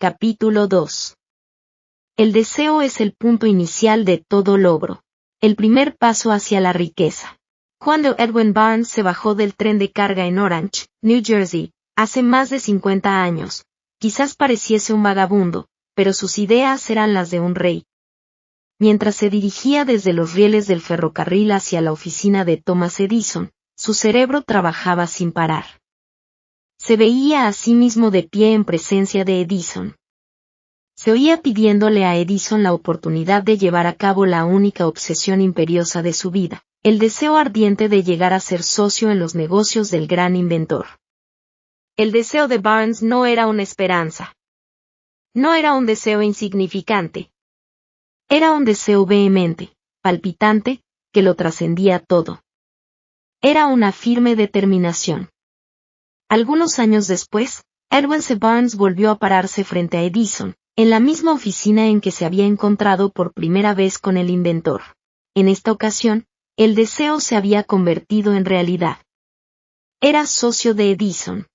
Capítulo 2. El deseo es el punto inicial de todo logro. El primer paso hacia la riqueza. Cuando Edwin Barnes se bajó del tren de carga en Orange, New Jersey, hace más de 50 años, quizás pareciese un vagabundo, pero sus ideas eran las de un rey. Mientras se dirigía desde los rieles del ferrocarril hacia la oficina de Thomas Edison, su cerebro trabajaba sin parar. Se veía a sí mismo de pie en presencia de Edison. Se oía pidiéndole a Edison la oportunidad de llevar a cabo la única obsesión imperiosa de su vida, el deseo ardiente de llegar a ser socio en los negocios del gran inventor. El deseo de Barnes no era una esperanza. No era un deseo insignificante. Era un deseo vehemente, palpitante, que lo trascendía todo. Era una firme determinación. Algunos años después, Edwin C. Barnes volvió a pararse frente a Edison, en la misma oficina en que se había encontrado por primera vez con el inventor. En esta ocasión, el deseo se había convertido en realidad. Era socio de Edison.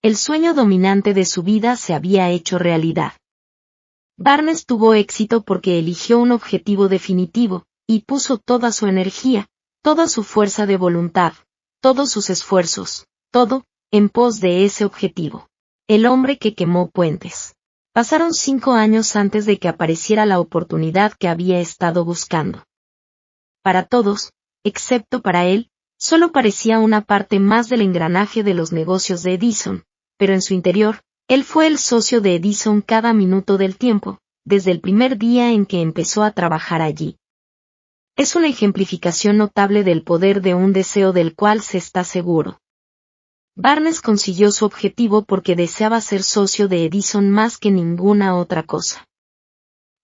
El sueño dominante de su vida se había hecho realidad. Barnes tuvo éxito porque eligió un objetivo definitivo, y puso toda su energía, toda su fuerza de voluntad, todos sus esfuerzos, todo, en pos de ese objetivo. El hombre que quemó puentes. Pasaron 5 años antes de que apareciera la oportunidad que había estado buscando. Para todos, excepto para él, solo parecía una parte más del engranaje de los negocios de Edison, pero en su interior, él fue el socio de Edison cada minuto del tiempo, desde el primer día en que empezó a trabajar allí. Es una ejemplificación notable del poder de un deseo del cual se está seguro. Barnes consiguió su objetivo porque deseaba ser socio de Edison más que ninguna otra cosa.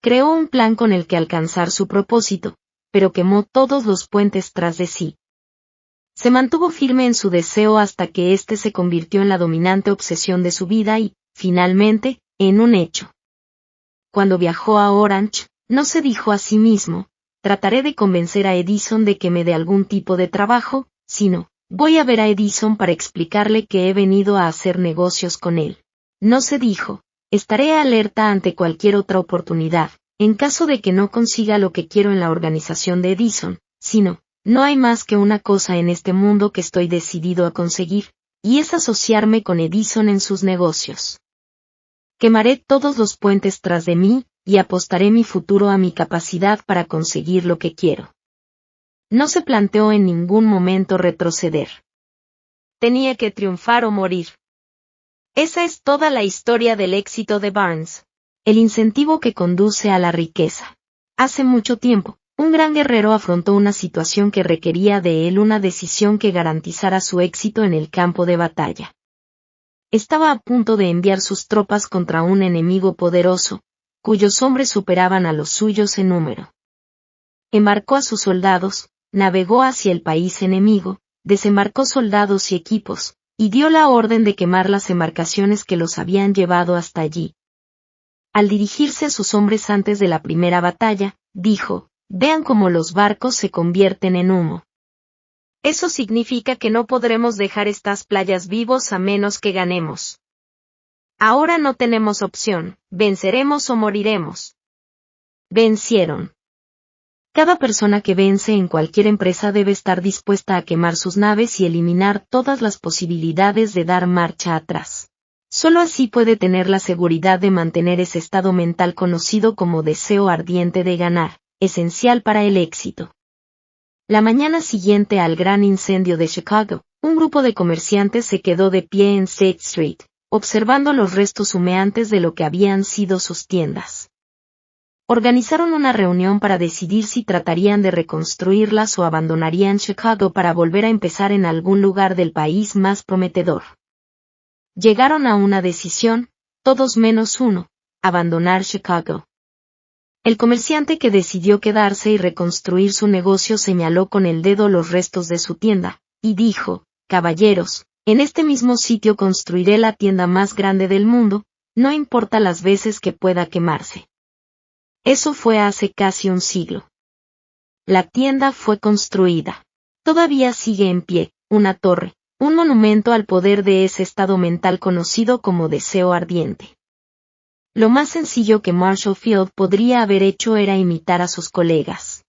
Creó un plan con el que alcanzar su propósito, pero quemó todos los puentes tras de sí. Se mantuvo firme en su deseo hasta que éste se convirtió en la dominante obsesión de su vida y, finalmente, en un hecho. Cuando viajó a Orange, no se dijo a sí mismo, trataré de convencer a Edison de que me dé algún tipo de trabajo, sino, voy a ver a Edison para explicarle que he venido a hacer negocios con él. No se dijo, estaré alerta ante cualquier otra oportunidad, en caso de que no consiga lo que quiero en la organización de Edison, sino, no hay más que una cosa en este mundo que estoy decidido a conseguir, y es asociarme con Edison en sus negocios. Quemaré todos los puentes tras de mí, y apostaré mi futuro a mi capacidad para conseguir lo que quiero. No se planteó en ningún momento retroceder. Tenía que triunfar o morir. Esa es toda la historia del éxito de Barnes. El incentivo que conduce a la riqueza. Hace mucho tiempo, un gran guerrero afrontó una situación que requería de él una decisión que garantizara su éxito en el campo de batalla. Estaba a punto de enviar sus tropas contra un enemigo poderoso, cuyos hombres superaban a los suyos en número. Embarcó a sus soldados, navegó hacia el país enemigo, desembarcó soldados y equipos, y dio la orden de quemar las embarcaciones que los habían llevado hasta allí. Al dirigirse a sus hombres antes de la primera batalla, dijo, vean cómo los barcos se convierten en humo. Eso significa que no podremos dejar estas playas vivos a menos que ganemos. Ahora no tenemos opción, venceremos o moriremos. Vencieron. Cada persona que vence en cualquier empresa debe estar dispuesta a quemar sus naves y eliminar todas las posibilidades de dar marcha atrás. Solo así puede tener la seguridad de mantener ese estado mental conocido como deseo ardiente de ganar, esencial para el éxito. La mañana siguiente al gran incendio de Chicago, un grupo de comerciantes se quedó de pie en State Street, observando los restos humeantes de lo que habían sido sus tiendas. Organizaron una reunión para decidir si tratarían de reconstruirlas o abandonarían Chicago para volver a empezar en algún lugar del país más prometedor. Llegaron a una decisión, todos menos uno, abandonar Chicago. El comerciante que decidió quedarse y reconstruir su negocio señaló con el dedo los restos de su tienda, y dijo, caballeros, en este mismo sitio construiré la tienda más grande del mundo, no importa las veces que pueda quemarse. Eso fue hace casi un siglo. La tienda fue construida. Todavía sigue en pie, una torre, un monumento al poder de ese estado mental conocido como deseo ardiente. Lo más sencillo que Marshall Field podría haber hecho era imitar a sus colegas.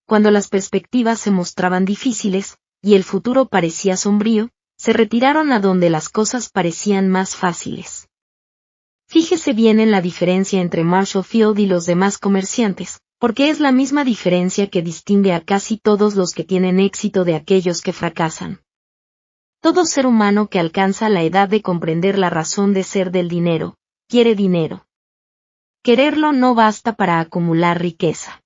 Cuando las perspectivas se mostraban difíciles, y el futuro parecía sombrío, se retiraron a donde las cosas parecían más fáciles. Fíjese bien en la diferencia entre Marshall Field y los demás comerciantes, porque es la misma diferencia que distingue a casi todos los que tienen éxito de aquellos que fracasan. Todo ser humano que alcanza la edad de comprender la razón de ser del dinero, quiere dinero. Quererlo no basta para acumular riqueza.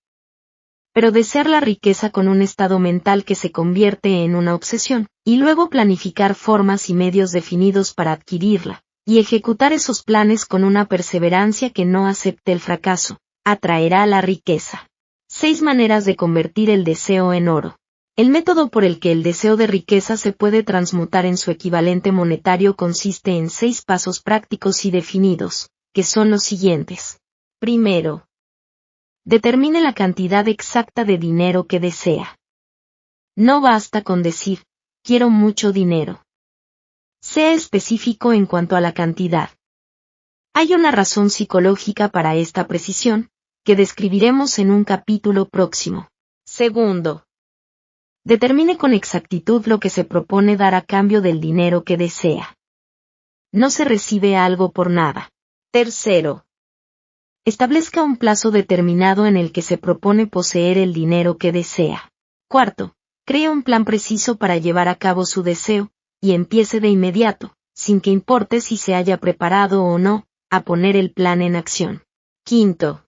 Pero desear la riqueza con un estado mental que se convierte en una obsesión, y luego planificar formas y medios definidos para adquirirla, y ejecutar esos planes con una perseverancia que no acepte el fracaso, atraerá la riqueza. 6 maneras de convertir el deseo en oro. El método por el que el deseo de riqueza se puede transmutar en su equivalente monetario consiste en 6 pasos prácticos y definidos, que son los siguientes. Primero, determine la cantidad exacta de dinero que desea. No basta con decir, quiero mucho dinero. Sea específico en cuanto a la cantidad. Hay una razón psicológica para esta precisión, que describiremos en un capítulo próximo. Segundo, determine con exactitud lo que se propone dar a cambio del dinero que desea. No se recibe algo por nada. Tercero, establezca un plazo determinado en el que se propone poseer el dinero que desea. Cuarto, cree un plan preciso para llevar a cabo su deseo, y empiece de inmediato, sin que importe si se haya preparado o no, a poner el plan en acción. Quinto,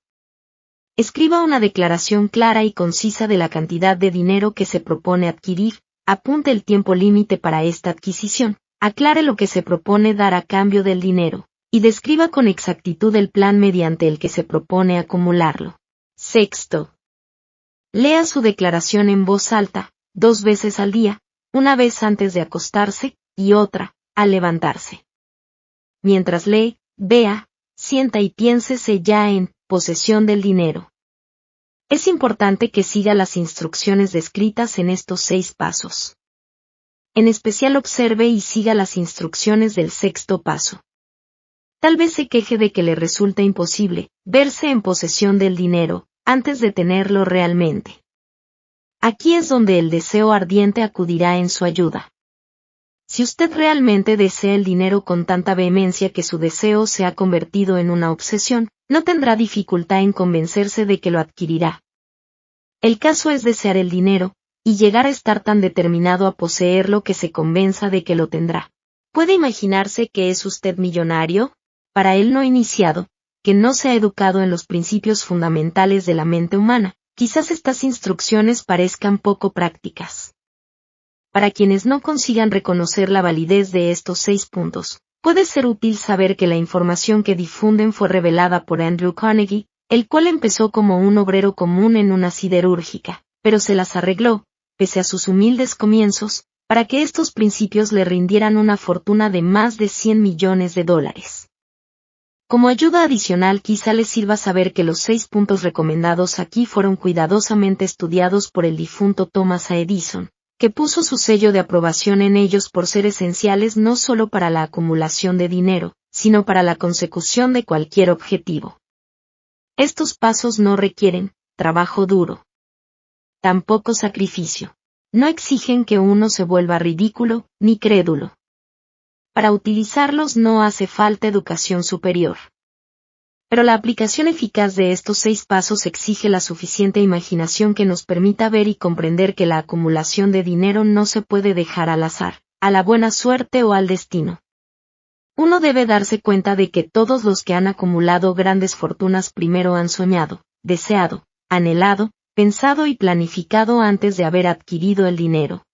escriba una declaración clara y concisa de la cantidad de dinero que se propone adquirir, apunte el tiempo límite para esta adquisición, aclare lo que se propone dar a cambio del dinero, y describa con exactitud el plan mediante el que se propone acumularlo. Sexto, lea su declaración en voz alta, 2 veces al día, una vez antes de acostarse, y otra, al levantarse. Mientras lee, vea, sienta y piénsese ya en posesión del dinero. Es importante que siga las instrucciones descritas en estos 6 pasos. En especial observe y siga las instrucciones del 6º paso. Tal vez se queje de que le resulta imposible verse en posesión del dinero antes de tenerlo realmente. Aquí es donde el deseo ardiente acudirá en su ayuda. Si usted realmente desea el dinero con tanta vehemencia que su deseo se ha convertido en una obsesión, no tendrá dificultad en convencerse de que lo adquirirá. El caso es desear el dinero, y llegar a estar tan determinado a poseerlo que se convenza de que lo tendrá. ¿Puede imaginarse que es usted millonario? Para el no iniciado, que no se ha educado en los principios fundamentales de la mente humana, quizás estas instrucciones parezcan poco prácticas. Para quienes no consigan reconocer la validez de estos 6 puntos, puede ser útil saber que la información que difunden fue revelada por Andrew Carnegie, el cual empezó como un obrero común en una siderúrgica, pero se las arregló, pese a sus humildes comienzos, para que estos principios le rindieran una fortuna de más de $100 millones. Como ayuda adicional quizá les sirva saber que los 6 puntos recomendados aquí fueron cuidadosamente estudiados por el difunto Thomas A. Edison, que puso su sello de aprobación en ellos por ser esenciales no solo para la acumulación de dinero, sino para la consecución de cualquier objetivo. Estos pasos no requieren trabajo duro. Tampoco sacrificio. No exigen que uno se vuelva ridículo, ni crédulo. Para utilizarlos no hace falta educación superior. Pero la aplicación eficaz de estos 6 pasos exige la suficiente imaginación que nos permita ver y comprender que la acumulación de dinero no se puede dejar al azar, a la buena suerte o al destino. Uno debe darse cuenta de que todos los que han acumulado grandes fortunas primero han soñado, deseado, anhelado, pensado y planificado antes de haber adquirido el dinero.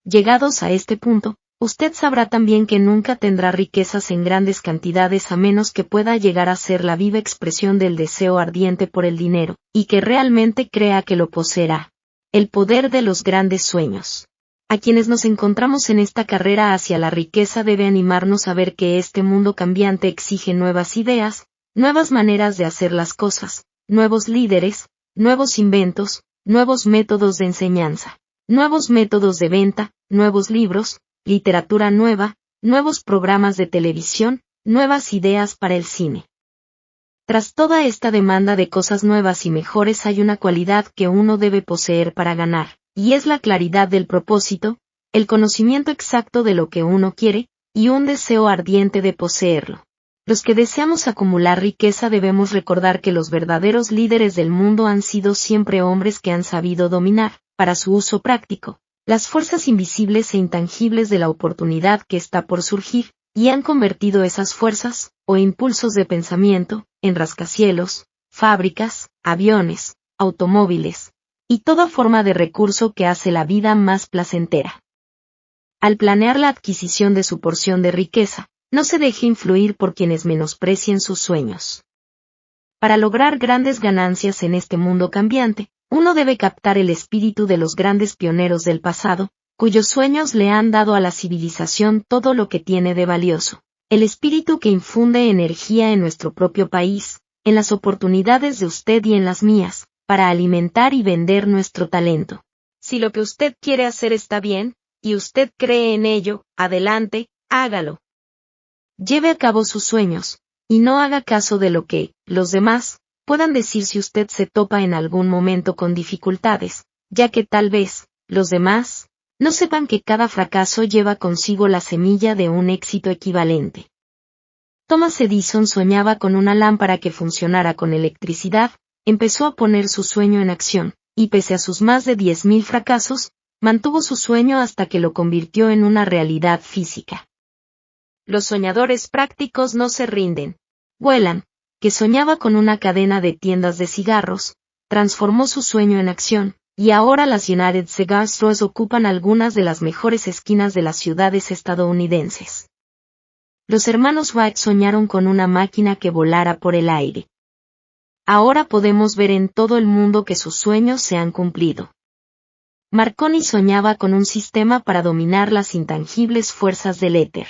Llegados a este punto, usted sabrá también que nunca tendrá riquezas en grandes cantidades a menos que pueda llegar a ser la viva expresión del deseo ardiente por el dinero, y que realmente crea que lo poseerá. El poder de los grandes sueños. A quienes nos encontramos en esta carrera hacia la riqueza debe animarnos a ver que este mundo cambiante exige nuevas ideas, nuevas maneras de hacer las cosas, nuevos líderes, nuevos inventos, nuevos métodos de enseñanza, nuevos métodos de venta, nuevos libros, literatura nueva, nuevos programas de televisión, nuevas ideas para el cine. Tras toda esta demanda de cosas nuevas y mejores hay una cualidad que uno debe poseer para ganar, y es la claridad del propósito, el conocimiento exacto de lo que uno quiere, y un deseo ardiente de poseerlo. Los que deseamos acumular riqueza debemos recordar que los verdaderos líderes del mundo han sido siempre hombres que han sabido dominar, para su uso práctico, las fuerzas invisibles e intangibles de la oportunidad que está por surgir, y han convertido esas fuerzas, o impulsos de pensamiento, en rascacielos, fábricas, aviones, automóviles, y toda forma de recurso que hace la vida más placentera. Al planear la adquisición de su porción de riqueza, no se deje influir por quienes menosprecien sus sueños. Para lograr grandes ganancias en este mundo cambiante, uno debe captar el espíritu de los grandes pioneros del pasado, cuyos sueños le han dado a la civilización todo lo que tiene de valioso. El espíritu que infunde energía en nuestro propio país, en las oportunidades de usted y en las mías, para alimentar y vender nuestro talento. Si lo que usted quiere hacer está bien, y usted cree en ello, adelante, hágalo. Lleve a cabo sus sueños, y no haga caso de lo que los demás puedan decir si usted se topa en algún momento con dificultades, ya que tal vez los demás no sepan que cada fracaso lleva consigo la semilla de un éxito equivalente. Thomas Edison soñaba con una lámpara que funcionara con electricidad, empezó a poner su sueño en acción, y pese a sus más de 10.000 fracasos, mantuvo su sueño hasta que lo convirtió en una realidad física. Los soñadores prácticos no se rinden. Whelan, que soñaba con una cadena de tiendas de cigarros, transformó su sueño en acción, y ahora las United Cigar Stores ocupan algunas de las mejores esquinas de las ciudades estadounidenses. Los hermanos Wright soñaron con una máquina que volara por el aire. Ahora podemos ver en todo el mundo que sus sueños se han cumplido. Marconi soñaba con un sistema para dominar las intangibles fuerzas del éter.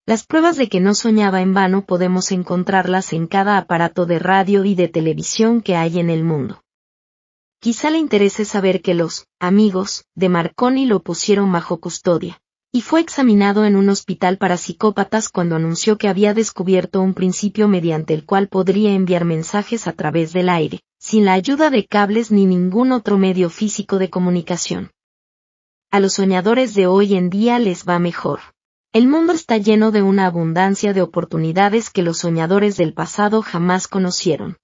Las pruebas de que no soñaba en vano podemos encontrarlas en cada aparato de radio y de televisión que hay en el mundo. Quizá le interese saber que los amigos de Marconi lo pusieron bajo custodia, y fue examinado en un hospital para psicópatas cuando anunció que había descubierto un principio mediante el cual podría enviar mensajes a través del aire, sin la ayuda de cables ni ningún otro medio físico de comunicación. A los soñadores de hoy en día les va mejor. El mundo está lleno de una abundancia de oportunidades que los soñadores del pasado jamás conocieron.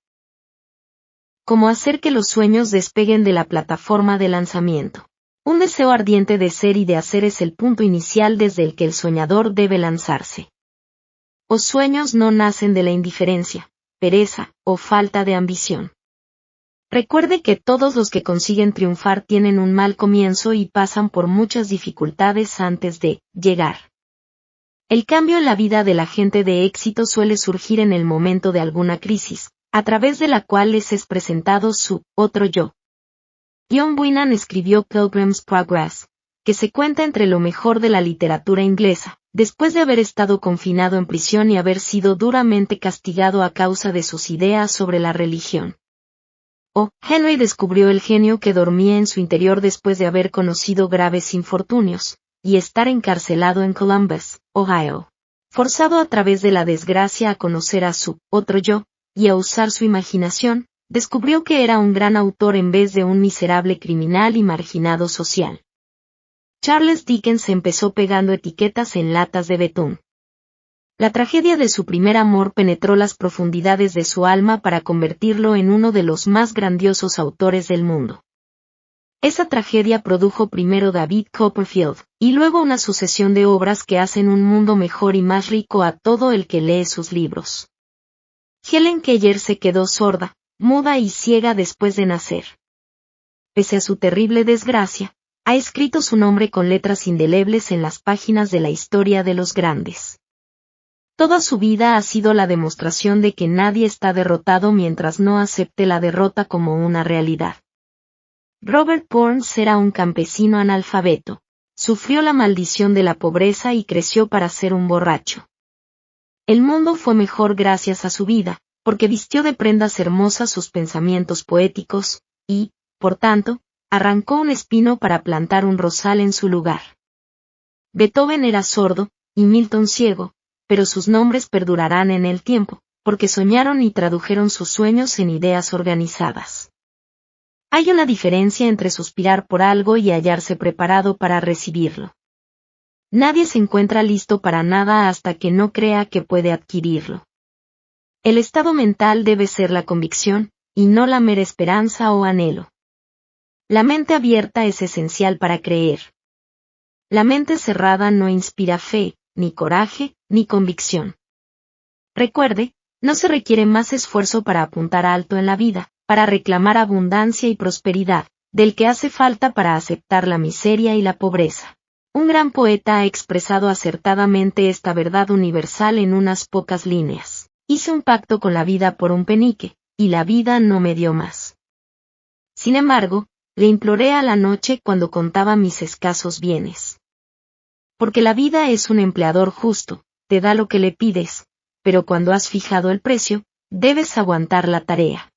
Cómo hacer que los sueños despeguen de la plataforma de lanzamiento. Un deseo ardiente de ser y de hacer es el punto inicial desde el que el soñador debe lanzarse. Los sueños no nacen de la indiferencia, pereza o falta de ambición. Recuerde que todos los que consiguen triunfar tienen un mal comienzo y pasan por muchas dificultades antes de llegar. El cambio en la vida de la gente de éxito suele surgir en el momento de alguna crisis, a través de la cual les es presentado su otro yo. John Bunyan escribió Pilgrim's Progress, que se cuenta entre lo mejor de la literatura inglesa, después de haber estado confinado en prisión y haber sido duramente castigado a causa de sus ideas sobre la religión. Henry descubrió el genio que dormía en su interior después de haber conocido graves infortunios, y estar encarcelado en Columbus, Ohio. Forzado a través de la desgracia a conocer a su otro yo, y a usar su imaginación, descubrió que era un gran autor en vez de un miserable criminal y marginado social. Charles Dickens empezó pegando etiquetas en latas de betún. La tragedia de su primer amor penetró las profundidades de su alma para convertirlo en uno de los más grandiosos autores del mundo. Esa tragedia produjo primero David Copperfield, y luego una sucesión de obras que hacen un mundo mejor y más rico a todo el que lee sus libros. Helen Keller se quedó sorda, muda y ciega después de nacer. Pese a su terrible desgracia, ha escrito su nombre con letras indelebles en las páginas de la historia de los grandes. Toda su vida ha sido la demostración de que nadie está derrotado mientras no acepte la derrota como una realidad. Robert Burns era un campesino analfabeto. Sufrió la maldición de la pobreza y creció para ser un borracho. El mundo fue mejor gracias a su vida, porque vistió de prendas hermosas sus pensamientos poéticos, y, por tanto, arrancó un espino para plantar un rosal en su lugar. Beethoven era sordo, y Milton ciego, pero sus nombres perdurarán en el tiempo, porque soñaron y tradujeron sus sueños en ideas organizadas. Hay una diferencia entre suspirar por algo y hallarse preparado para recibirlo. Nadie se encuentra listo para nada hasta que no crea que puede adquirirlo. El estado mental debe ser la convicción, y no la mera esperanza o anhelo. La mente abierta es esencial para creer. La mente cerrada no inspira fe, ni coraje, ni convicción. Recuerde, no se requiere más esfuerzo para apuntar alto en la vida, para reclamar abundancia y prosperidad, del que hace falta para aceptar la miseria y la pobreza. Un gran poeta ha expresado acertadamente esta verdad universal en unas pocas líneas. Hice un pacto con la vida por un penique, y la vida no me dio más. Sin embargo, le imploré a la noche cuando contaba mis escasos bienes. Porque la vida es un empleador justo, te da lo que le pides, pero cuando has fijado el precio, debes aguantar la tarea.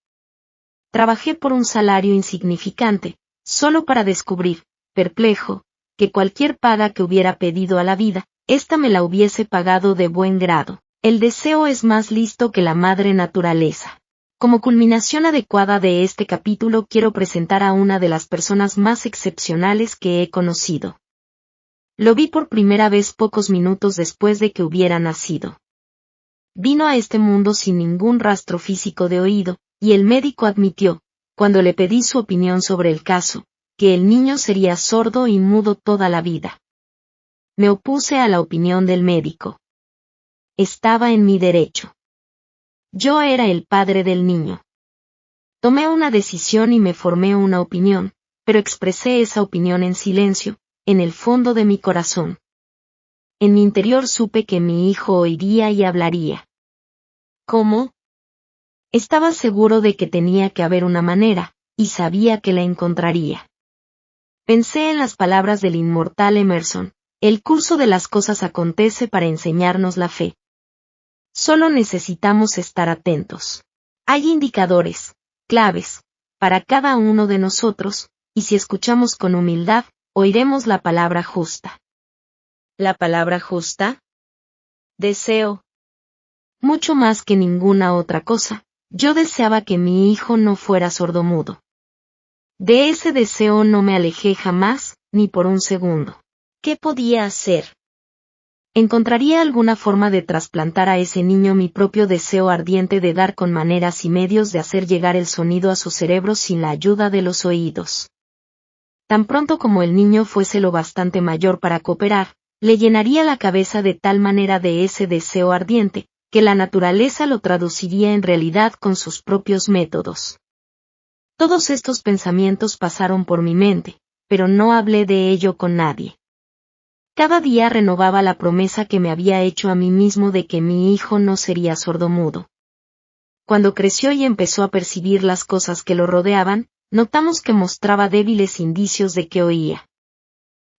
Trabajé por un salario insignificante, solo para descubrir, perplejo, que cualquier paga que hubiera pedido a la vida, ésta me la hubiese pagado de buen grado. El deseo es más listo que la madre naturaleza. Como culminación adecuada de este capítulo quiero presentar a una de las personas más excepcionales que he conocido. Lo vi por primera vez pocos minutos después de que hubiera nacido. Vino a este mundo sin ningún rastro físico de oído, y el médico admitió, cuando le pedí su opinión sobre el caso, que el niño sería sordo y mudo toda la vida. Me opuse a la opinión del médico. Estaba en mi derecho. Yo era el padre del niño. Tomé una decisión y me formé una opinión, pero expresé esa opinión en silencio, en el fondo de mi corazón. En mi interior supe que mi hijo oiría y hablaría. ¿Cómo? Estaba seguro de que tenía que haber una manera, y sabía que la encontraría. Pensé en las palabras del inmortal Emerson, el curso de las cosas acontece para enseñarnos la fe. Solo necesitamos estar atentos. Hay indicadores, claves, para cada uno de nosotros, y si escuchamos con humildad, oiremos la palabra justa. ¿La palabra justa? Deseo. Mucho más que ninguna otra cosa, yo deseaba que mi hijo no fuera sordomudo. De ese deseo no me alejé jamás, ni por un segundo. ¿Qué podía hacer? ¿Encontraría alguna forma de trasplantar a ese niño mi propio deseo ardiente de dar con maneras y medios de hacer llegar el sonido a su cerebro sin la ayuda de los oídos? Tan pronto como el niño fuese lo bastante mayor para cooperar, le llenaría la cabeza de tal manera de ese deseo ardiente, que la naturaleza lo traduciría en realidad con sus propios métodos. Todos estos pensamientos pasaron por mi mente, pero no hablé de ello con nadie. Cada día renovaba la promesa que me había hecho a mí mismo de que mi hijo no sería sordomudo. Cuando creció y empezó a percibir las cosas que lo rodeaban, notamos que mostraba débiles indicios de que oía.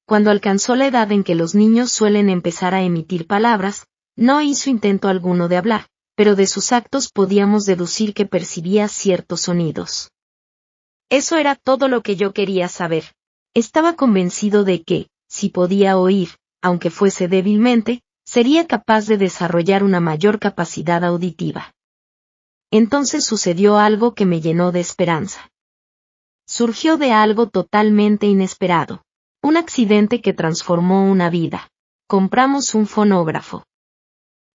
Cuando alcanzó la edad en que los niños suelen empezar a emitir palabras, no hizo intento alguno de hablar, pero de sus actos podíamos deducir que percibía ciertos sonidos. Eso era todo lo que yo quería saber. Estaba convencido de que, si podía oír, aunque fuese débilmente, sería capaz de desarrollar una mayor capacidad auditiva. Entonces sucedió algo que me llenó de esperanza. Surgió de algo totalmente inesperado. Un accidente que transformó una vida. Compramos un fonógrafo.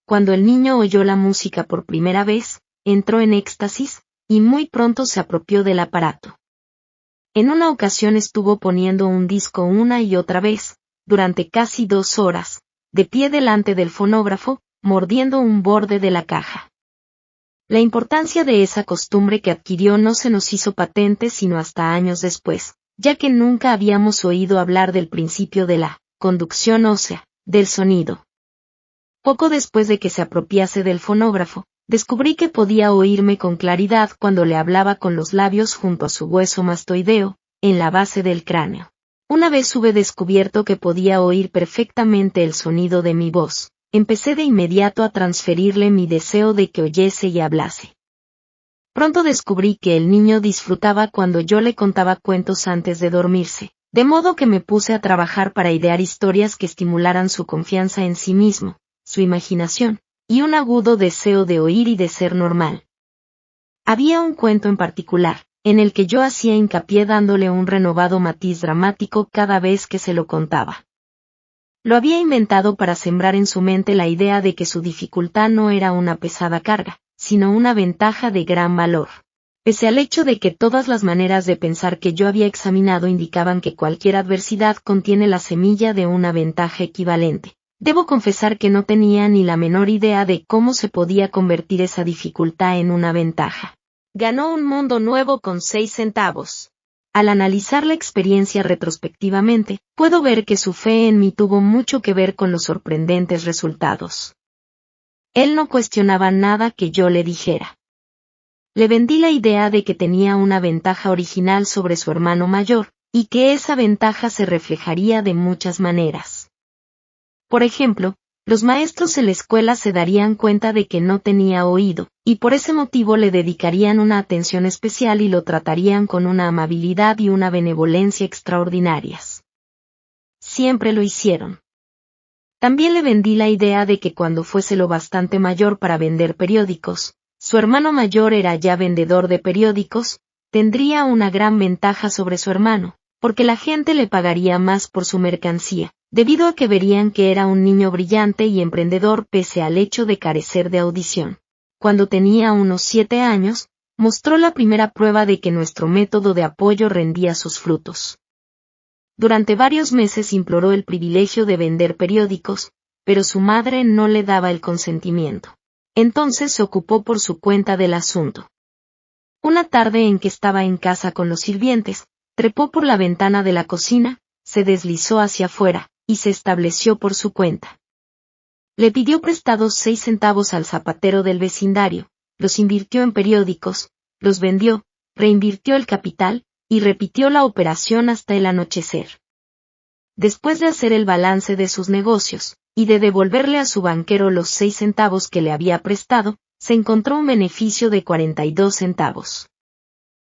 Cuando el niño oyó la música por primera vez, entró en éxtasis, y muy pronto se apropió del aparato. En una ocasión estuvo poniendo un disco una y otra vez, durante casi 2 horas, de pie delante del fonógrafo, mordiendo un borde de la caja. La importancia de esa costumbre que adquirió no se nos hizo patente sino hasta años después, ya que nunca habíamos oído hablar del principio de la conducción ósea, del sonido. Poco después de que se apropiase del fonógrafo, descubrí que podía oírme con claridad cuando le hablaba con los labios junto a su hueso mastoideo, en la base del cráneo. Una vez hube descubierto que podía oír perfectamente el sonido de mi voz, empecé de inmediato a transferirle mi deseo de que oyese y hablase. Pronto descubrí que el niño disfrutaba cuando yo le contaba cuentos antes de dormirse, de modo que me puse a trabajar para idear historias que estimularan su confianza en sí mismo, su imaginación, y un agudo deseo de oír y de ser normal. Había un cuento en particular, en el que yo hacía hincapié dándole un renovado matiz dramático cada vez que se lo contaba. Lo había inventado para sembrar en su mente la idea de que su dificultad no era una pesada carga, sino una ventaja de gran valor. Pese al hecho de que todas las maneras de pensar que yo había examinado indicaban que cualquier adversidad contiene la semilla de una ventaja equivalente. Debo confesar que no tenía ni la menor idea de cómo se podía convertir esa dificultad en una ventaja. Ganó un mundo nuevo con 6 centavos. Al analizar la experiencia retrospectivamente, puedo ver que su fe en mí tuvo mucho que ver con los sorprendentes resultados. Él no cuestionaba nada que yo le dijera. Le vendí la idea de que tenía una ventaja original sobre su hermano mayor, y que esa ventaja se reflejaría de muchas maneras. Por ejemplo, los maestros en la escuela se darían cuenta de que no tenía oído, y por ese motivo le dedicarían una atención especial y lo tratarían con una amabilidad y una benevolencia extraordinarias. Siempre lo hicieron. También le vendí la idea de que cuando fuese lo bastante mayor para vender periódicos, su hermano mayor era ya vendedor de periódicos, tendría una gran ventaja sobre su hermano, porque la gente le pagaría más por su mercancía, debido a que verían que era un niño brillante y emprendedor pese al hecho de carecer de audición. Cuando tenía unos 7 años, mostró la primera prueba de que nuestro método de apoyo rendía sus frutos. Durante varios meses imploró el privilegio de vender periódicos, pero su madre no le daba el consentimiento. Entonces se ocupó por su cuenta del asunto. Una tarde en que estaba en casa con los sirvientes, trepó por la ventana de la cocina, se deslizó hacia afuera, y se estableció por su cuenta. Le pidió prestados 6 centavos al zapatero del vecindario, los invirtió en periódicos, los vendió, reinvirtió el capital, y repitió la operación hasta el anochecer. Después de hacer el balance de sus negocios, y de devolverle a su banquero los 6 centavos que le había prestado, se encontró un beneficio de 42 centavos.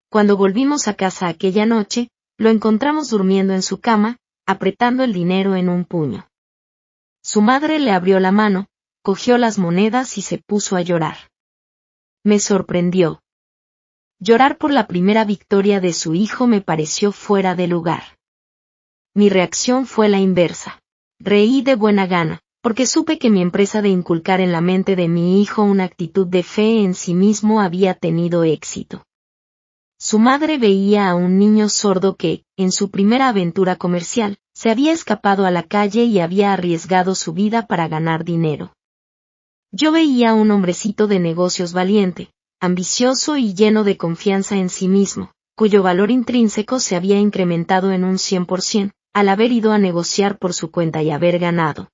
Cuando volvimos a casa aquella noche, lo encontramos durmiendo en su cama, apretando el dinero en un puño. Su madre le abrió la mano, cogió las monedas y se puso a llorar. Me sorprendió. Llorar por la primera victoria de su hijo me pareció fuera de lugar. Mi reacción fue la inversa. Reí de buena gana, porque supe que mi empresa de inculcar en la mente de mi hijo una actitud de fe en sí mismo había tenido éxito. Su madre veía a un niño sordo que, en su primera aventura comercial, se había escapado a la calle y había arriesgado su vida para ganar dinero. Yo veía a un hombrecito de negocios valiente, ambicioso y lleno de confianza en sí mismo, cuyo valor intrínseco se había incrementado en un 100%, al haber ido a negociar por su cuenta y haber ganado.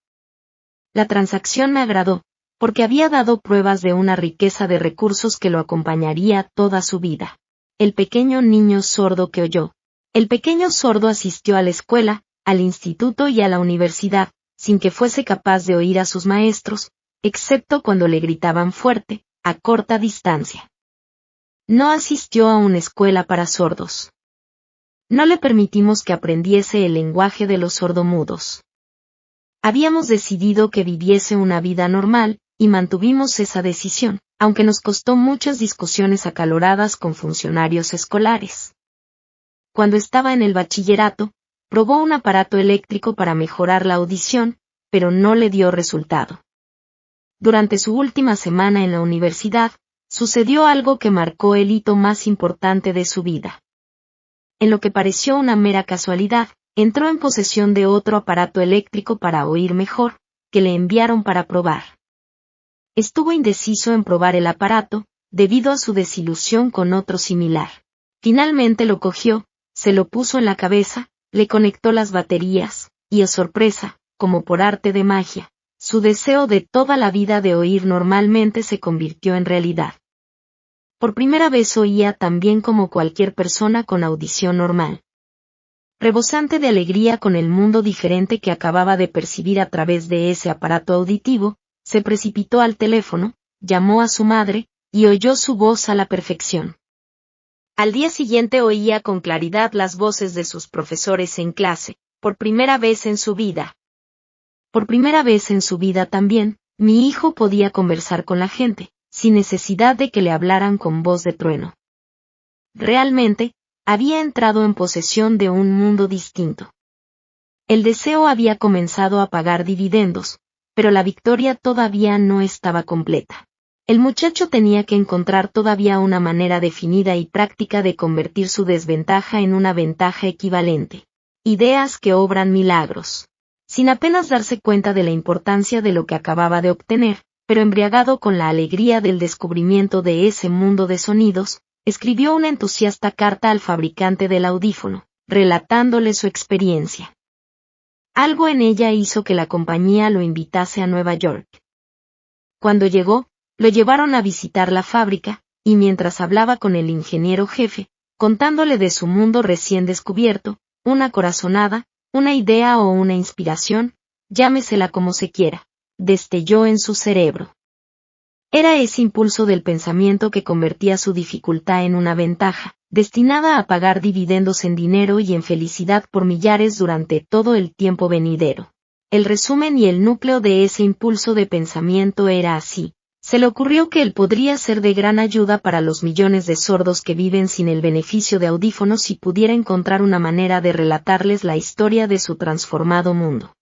La transacción me agradó, porque había dado pruebas de una riqueza de recursos que lo acompañaría toda su vida. El pequeño niño sordo que oyó. El pequeño sordo asistió a la escuela, al instituto y a la universidad, sin que fuese capaz de oír a sus maestros, excepto cuando le gritaban fuerte, a corta distancia. No asistió a una escuela para sordos. No le permitimos que aprendiese el lenguaje de los sordomudos. Habíamos decidido que viviese una vida normal, y mantuvimos esa decisión, aunque nos costó muchas discusiones acaloradas con funcionarios escolares. Cuando estaba en el bachillerato, probó un aparato eléctrico para mejorar la audición, pero no le dio resultado. Durante su última semana en la universidad, sucedió algo que marcó el hito más importante de su vida. En lo que pareció una mera casualidad, entró en posesión de otro aparato eléctrico para oír mejor, que le enviaron para probar. Estuvo indeciso en probar el aparato, debido a su desilusión con otro similar. Finalmente lo cogió, se lo puso en la cabeza, le conectó las baterías, y oh sorpresa, como por arte de magia, su deseo de toda la vida de oír normalmente se convirtió en realidad. Por primera vez oía tan bien como cualquier persona con audición normal. Rebosante de alegría con el mundo diferente que acababa de percibir a través de ese aparato auditivo, se precipitó al teléfono, llamó a su madre, y oyó su voz a la perfección. Al día siguiente oía con claridad las voces de sus profesores en clase, por primera vez en su vida. Por primera vez en su vida también, Mi hijo podía conversar con la gente, sin necesidad de que le hablaran con voz de trueno. Realmente, había entrado en posesión de un mundo distinto. El deseo había comenzado a pagar dividendos, pero la victoria todavía no estaba completa. El muchacho tenía que encontrar todavía una manera definida y práctica de convertir su desventaja en una ventaja equivalente. Ideas que obran milagros. Sin apenas darse cuenta de la importancia de lo que acababa de obtener, pero embriagado con la alegría del descubrimiento de ese mundo de sonidos, escribió una entusiasta carta al fabricante del audífono, relatándole su experiencia. Algo en ella hizo que la compañía lo invitase a Nueva York. Cuando llegó, lo llevaron a visitar la fábrica, y mientras hablaba con el ingeniero jefe, contándole de su mundo recién descubierto, una corazonada, una idea o una inspiración, llámesela como se quiera, destelló en su cerebro. Era ese impulso del pensamiento que convertía su dificultad en una ventaja, destinada a pagar dividendos en dinero y en felicidad por millares durante todo el tiempo venidero. El resumen y el núcleo de ese impulso de pensamiento era así. Se le ocurrió que él podría ser de gran ayuda para los millones de sordos que viven sin el beneficio de audífonos si pudiera encontrar una manera de relatarles la historia de su transformado mundo.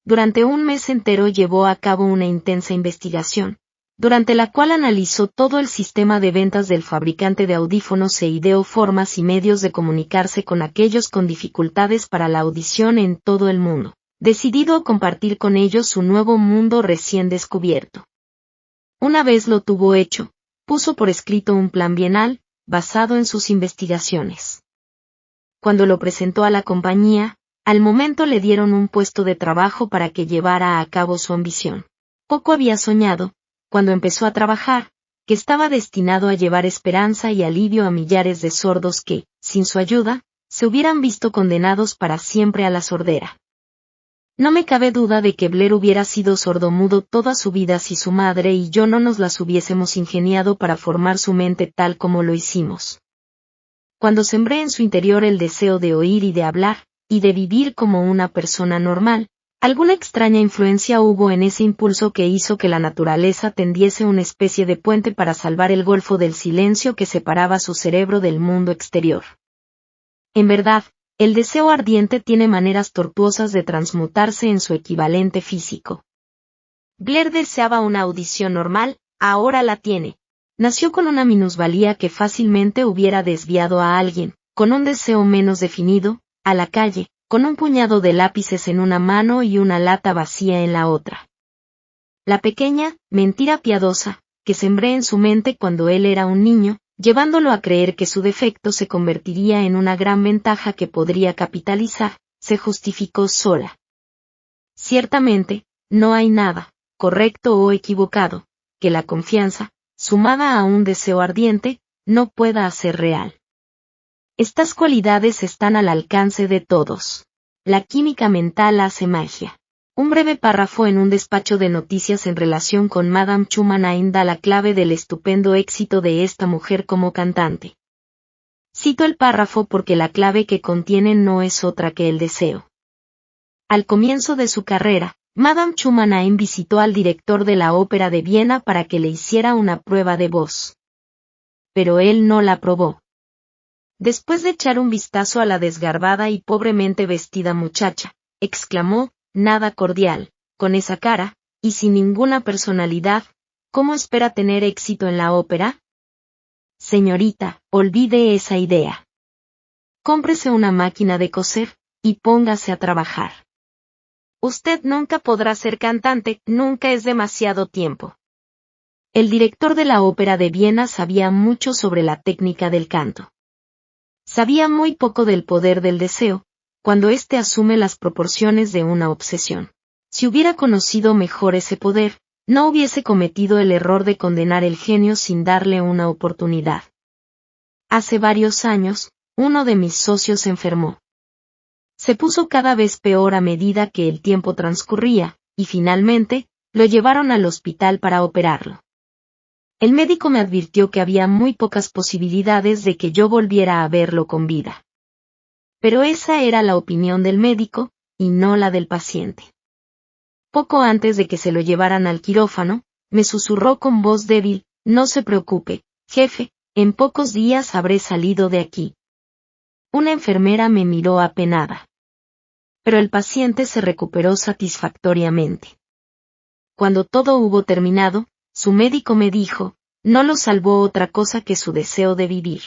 Durante un mes entero llevó a cabo una intensa investigación, durante la cual analizó todo el sistema de ventas del fabricante de audífonos e ideó formas y medios de comunicarse con aquellos con dificultades para la audición en todo el mundo, decidido a compartir con ellos su nuevo mundo recién descubierto. Una vez lo tuvo hecho, puso por escrito un plan bienal, basado en sus investigaciones. Cuando lo presentó a la compañía, al momento le dieron un puesto de trabajo para que llevara a cabo su ambición. Poco había soñado, cuando empezó a trabajar, que estaba destinado a llevar esperanza y alivio a millares de sordos que, sin su ayuda, se hubieran visto condenados para siempre a la sordera. No me cabe duda de que Blair hubiera sido sordomudo toda su vida si su madre y yo no nos las hubiésemos ingeniado para formar su mente tal como lo hicimos. Cuando sembré en su interior el deseo de oír y de hablar, y de vivir como una persona normal, alguna extraña influencia hubo en ese impulso que hizo que la naturaleza tendiese una especie de puente para salvar el golfo del silencio que separaba su cerebro del mundo exterior. En verdad, el deseo ardiente tiene maneras tortuosas de transmutarse en su equivalente físico. Blair deseaba una audición normal, ahora la tiene. Nació con una minusvalía que fácilmente hubiera desviado a alguien, con un deseo menos definido, a la calle, con un puñado de lápices en una mano y una lata vacía en la otra. La pequeña, mentira piadosa, que sembré en su mente cuando él era un niño, llevándolo a creer que su defecto se convertiría en una gran ventaja que podría capitalizar, se justificó sola. Ciertamente, no hay nada, correcto o equivocado, que la confianza, sumada a un deseo ardiente, no pueda hacer real. Estas cualidades están al alcance de todos. La química mental hace magia. Un breve párrafo en un despacho de noticias en relación con Madame Chumaine da la clave del estupendo éxito de esta mujer como cantante. Cito el párrafo porque la clave que contiene no es otra que el deseo. Al comienzo de su carrera, Madame Chumaine visitó al director de la Ópera de Viena para que le hiciera una prueba de voz. Pero él no la aprobó. Después de echar un vistazo a la desgarbada y pobremente vestida muchacha, exclamó, nada cordial, con esa cara, y sin ninguna personalidad, ¿cómo espera tener éxito en la ópera? Señorita, olvide esa idea. Cómprese una máquina de coser, y póngase a trabajar. Usted nunca podrá ser cantante, nunca es demasiado tiempo. El director de la Ópera de Viena sabía mucho sobre la técnica del canto. Sabía muy poco del poder del deseo, cuando éste asume las proporciones de una obsesión. Si hubiera conocido mejor ese poder, no hubiese cometido el error de condenar el genio sin darle una oportunidad. Hace varios años, uno de mis socios enfermó. Se puso cada vez peor a medida que el tiempo transcurría, y finalmente, lo llevaron al hospital para operarlo. El médico me advirtió que había muy pocas posibilidades de que yo volviera a verlo con vida. Pero esa era la opinión del médico, y no la del paciente. Poco antes de que se lo llevaran al quirófano, me susurró con voz débil: no se preocupe, jefe, en pocos días habré salido de aquí. Una enfermera me miró apenada. Pero el paciente se recuperó satisfactoriamente. Cuando todo hubo terminado, su médico me dijo: no lo salvó otra cosa que su deseo de vivir.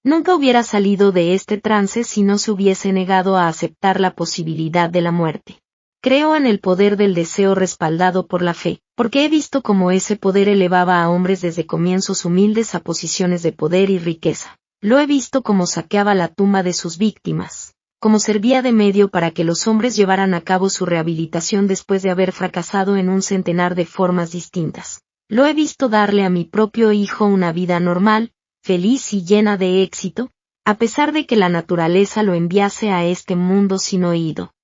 Nunca hubiera salido de este trance si no se hubiese negado a aceptar la posibilidad de la muerte. Creo en el poder del deseo respaldado por la fe, porque he visto cómo ese poder elevaba a hombres desde comienzos humildes a posiciones de poder y riqueza. Lo he visto cómo saqueaba la tumba de sus víctimas, cómo servía de medio para que los hombres llevaran a cabo su rehabilitación después de haber fracasado en un centenar de formas distintas. Lo he visto darle a mi propio hijo una vida normal, feliz y llena de éxito, a pesar de que la naturaleza lo enviase a este mundo sin oído.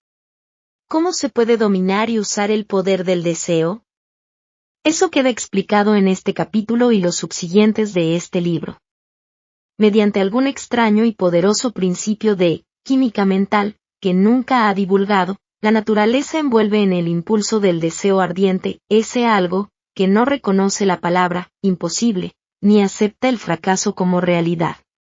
¿Cómo se puede dominar y usar el poder del deseo? Eso queda explicado en este capítulo y los subsiguientes de este libro. Mediante algún extraño y poderoso principio de química mental, que nunca ha divulgado, la naturaleza envuelve en el impulso del deseo ardiente ese algo que no reconoce la palabra imposible, ni acepta el fracaso como realidad.